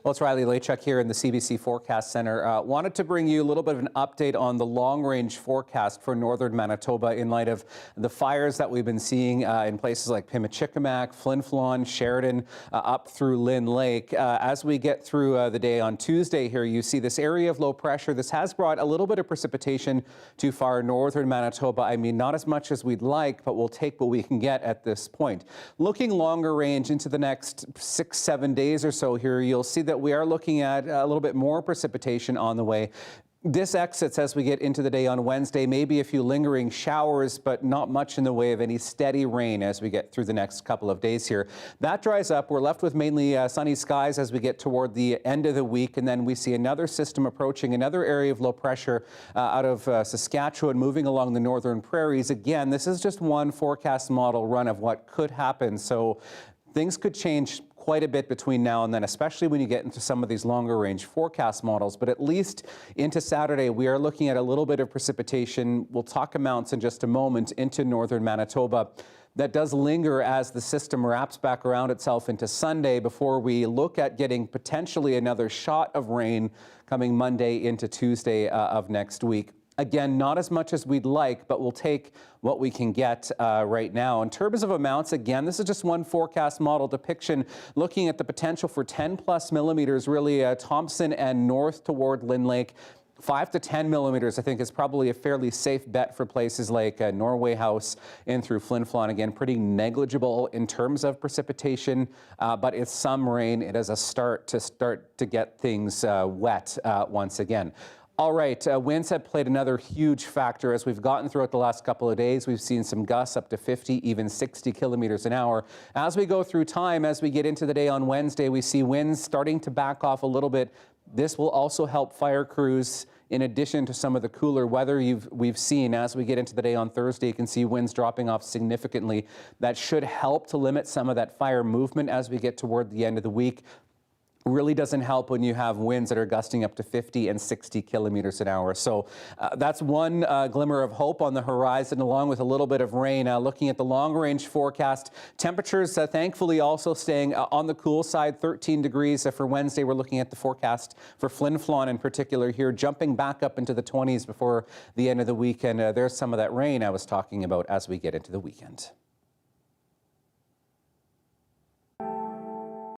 Well, it's Riley Laychuk here in the CBC Forecast Center. Wanted to bring you a little bit of an update on the long-range forecast for northern Manitoba in light of the fires that we've been seeing in places like Pimicikamak, Flin Flon, Sheridan, up through Lynn Lake. As we get through the day on Tuesday here, you see this area of low pressure. This has brought a little bit of precipitation to far northern Manitoba. I mean, not as much as we'd like, but we'll take what we can get at this point. Looking longer range into the next 6-7 days or so here, you'll see that we are looking at a little bit more precipitation on the way. This exits as we get into the day on Wednesday, maybe a few lingering showers, but not much in the way of any steady rain as we get through the next couple of days here. That dries up. We're left with mainly sunny skies as we get toward the end of the week, and then we see another system approaching, another area of low pressure out of Saskatchewan moving along the northern prairies. Again, this is just one forecast model run of what could happen, so things could change quite a bit between now and then, especially when you get into some of these longer range forecast models. But at least into Saturday, we are looking at a little bit of precipitation. We'll talk amounts in just a moment into northern Manitoba. That does linger as the system wraps back around itself into Sunday before we look at getting potentially another shot of rain coming Monday into Tuesday of next week. Again, not as much as we'd like, but we'll take what we can get right now. In terms of amounts, again, this is just one forecast model depiction looking at the potential for 10+ millimeters, really Thompson and north toward Lynn Lake. 5 to 10 millimeters, I think, is probably a fairly safe bet for places like Norway House in through Flin Flon. Again, pretty negligible in terms of precipitation, but it's some rain. It is a start to get things wet once again. All right, winds have played another huge factor as we've gotten throughout the last couple of days. We've seen some gusts up to 50, even 60 kilometers an hour. As we go through time, as we get into the day on Wednesday, we see winds starting to back off a little bit. This will also help fire crews in addition to some of the cooler weather we've seen. As we get into the day on Thursday, you can see winds dropping off significantly. That should help to limit some of that fire movement as we get toward the end of the week. Really doesn't help when you have winds that are gusting up to 50 and 60 kilometers an hour. So that's one glimmer of hope on the horizon, along with a little bit of rain. Looking at the long-range forecast, temperatures thankfully also staying on the cool side, 13 degrees for Wednesday. We're looking at the forecast for Flin Flon in particular here, jumping back up into the 20s before the end of the weekend. There's some of that rain I was talking about as we get into the weekend.